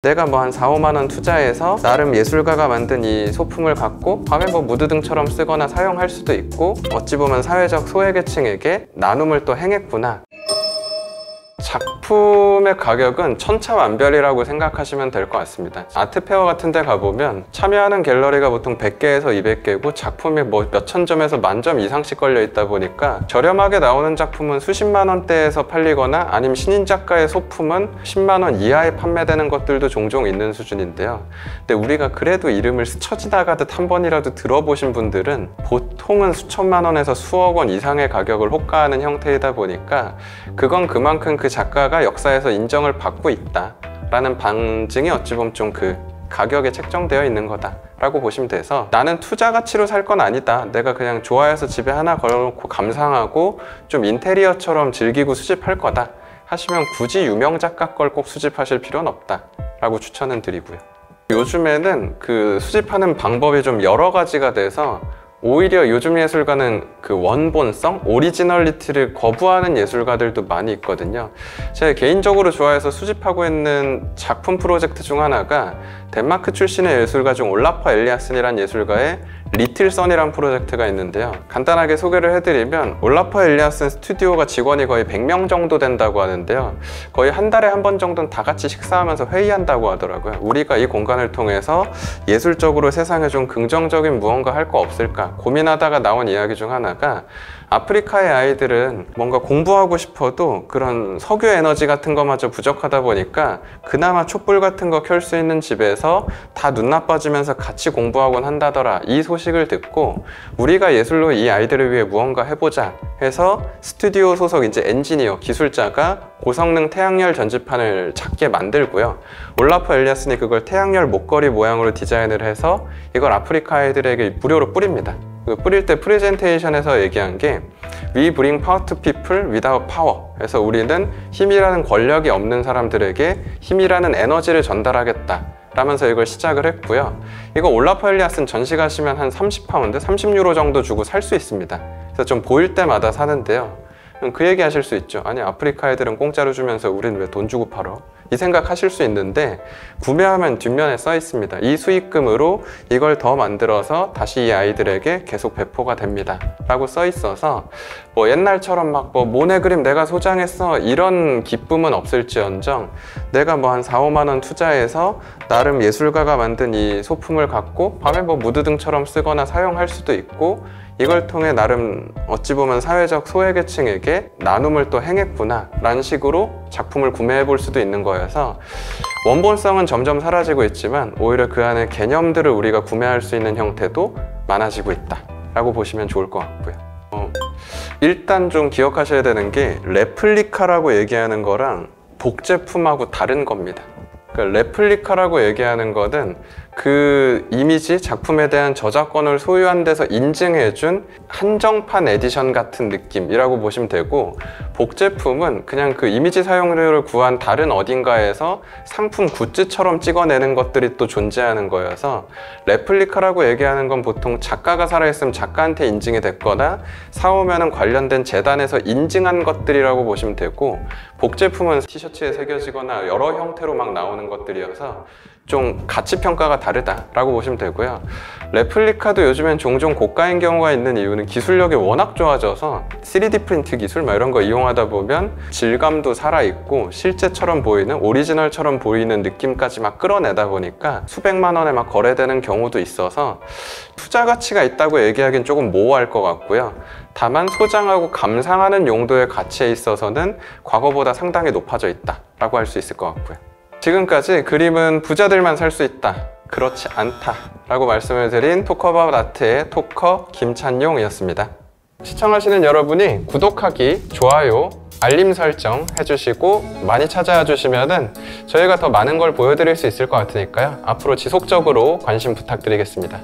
내가 뭐 한 4, 5만 원 투자해서 나름 예술가가 만든 이 소품을 갖고 밤에 뭐 무드등처럼 쓰거나 사용할 수도 있고, 어찌 보면 사회적 소외계층에게 나눔을 또 행했구나. 작품의 가격은 천차만별이라고 생각하시면 될 것 같습니다. 아트페어 같은 데 가보면 참여하는 갤러리가 보통 100개에서 200개고 작품이 뭐 몇천 점에서 만 점 이상씩 걸려 있다 보니까 저렴하게 나오는 작품은 수십만 원대에서 팔리거나 아니면 신인 작가의 소품은 10만 원 이하에 판매되는 것들도 종종 있는 수준인데요. 근데 우리가 그래도 이름을 스쳐 지나가듯 한 번이라도 들어보신 분들은 보통은 수천만 원에서 수억 원 이상의 가격을 호가하는 형태이다 보니까 그건 그만큼 그 작가가 역사에서 인정을 받고 있다 라는 반증이 어찌 보면 좀 그 가격에 책정되어 있는 거다 라고 보시면 돼서, 나는 투자 가치로 살 건 아니다, 내가 그냥 좋아해서 집에 하나 걸어놓고 감상하고 좀 인테리어처럼 즐기고 수집할 거다 하시면 굳이 유명 작가 걸 꼭 수집하실 필요는 없다 라고 추천은 드리고요. 요즘에는 그 수집하는 방법이 좀 여러 가지가 돼서 오히려 요즘 예술가는 그 원본성, 오리지널리티를 거부하는 예술가들도 많이 있거든요. 제가 개인적으로 좋아해서 수집하고 있는 작품 프로젝트 중 하나가 덴마크 출신의 예술가 중 올라퍼 엘리아슨이라는 예술가의 리틀 선이라는 프로젝트가 있는데요. 간단하게 소개를 해드리면 올라퍼 엘리아슨 스튜디오가 직원이 거의 100명 정도 된다고 하는데요. 거의 한 달에 한 번 정도는 다 같이 식사하면서 회의한다고 하더라고요. 우리가 이 공간을 통해서 예술적으로 세상에 좀 긍정적인 무언가 할 거 없을까 고민하다가 나온 이야기 중 하나가, 아프리카의 아이들은 뭔가 공부하고 싶어도 그런 석유 에너지 같은 거마저 부족하다 보니까 그나마 촛불 같은 거 켤 수 있는 집에서 다 눈 나빠지면서 같이 공부하곤 한다더라. 이 소식을 듣고 우리가 예술로 이 아이들을 위해 무언가 해보자 해서 스튜디오 소속 이제 엔지니어, 기술자가 고성능 태양열 전지판을 작게 만들고요. 올라퍼 엘리아슨이 그걸 태양열 목걸이 모양으로 디자인을 해서 이걸 아프리카 아이들에게 무료로 뿌립니다. 뿌릴 때 프레젠테이션에서 얘기한 게 We bring power to people without power. 그래서 우리는 힘이라는 권력이 없는 사람들에게 힘이라는 에너지를 전달하겠다 라면서 이걸 시작을 했고요. 이거 올라퍼 엘리아슨 전시 가시면 한 30파운드, 30유로 정도 주고 살 수 있습니다. 그래서 좀 보일 때마다 사는데요. 그 얘기 하실 수 있죠. 아니 아프리카 애들은 공짜로 주면서 우린 왜 돈 주고 팔어? 이 생각 하실 수 있는데, 구매하면 뒷면에 써 있습니다. 이 수익금으로 이걸 더 만들어서 다시 이 아이들에게 계속 배포가 됩니다 라고 써 있어서 뭐 옛날처럼 막 뭐 모네 그림 내가 소장했어 이런 기쁨은 없을지언정, 내가 뭐 한 4, 5만 원 투자해서 나름 예술가가 만든 이 소품을 갖고 밤에 뭐 무드등처럼 쓰거나 사용할 수도 있고, 이걸 통해 나름 어찌 보면 사회적 소외계층에게 나눔을 또 행했구나 라는 식으로 작품을 구매해 볼 수도 있는 거여서, 원본성은 점점 사라지고 있지만 오히려 그 안에 개념들을 우리가 구매할 수 있는 형태도 많아지고 있다 라고 보시면 좋을 것 같고요. 일단 좀 기억하셔야 되는 게, 레플리카라고 얘기하는 거랑 복제품하고 다른 겁니다. 그러니까 레플리카라고 얘기하는 거는 그 이미지, 작품에 대한 저작권을 소유한 데서 인증해준 한정판 에디션 같은 느낌이라고 보시면 되고, 복제품은 그냥 그 이미지 사용료를 구한 다른 어딘가에서 상품 굿즈처럼 찍어내는 것들이 또 존재하는 거여서, 레플리카라고 얘기하는 건 보통 작가가 살아있으면 작가한테 인증이 됐거나 사오면은 관련된 재단에서 인증한 것들이라고 보시면 되고, 복제품은 티셔츠에 새겨지거나 여러 형태로 막 나오는 것들이어서 좀 가치평가가 다르다라고 보시면 되고요. 레플리카도 요즘엔 종종 고가인 경우가 있는 이유는 기술력이 워낙 좋아져서 3D 프린트 기술 이런 거 이용하다 보면 질감도 살아있고 실제처럼 보이는, 오리지널처럼 보이는 느낌까지 막 끌어내다 보니까 수백만 원에 막 거래되는 경우도 있어서 투자 가치가 있다고 얘기하기는 조금 모호할 것 같고요. 다만 소장하고 감상하는 용도의 가치에 있어서는 과거보다 상당히 높아져 있다라고 할 수 있을 것 같고요. 지금까지 그림은 부자들만 살 수 있다, 그렇지 않다 라고 말씀을 드린 토커바웃 아트의 토커 김찬용이었습니다. 시청하시는 여러분이 구독하기, 좋아요, 알림 설정 해주시고 많이 찾아와 주시면은 저희가 더 많은 걸 보여드릴 수 있을 것 같으니까요. 앞으로 지속적으로 관심 부탁드리겠습니다.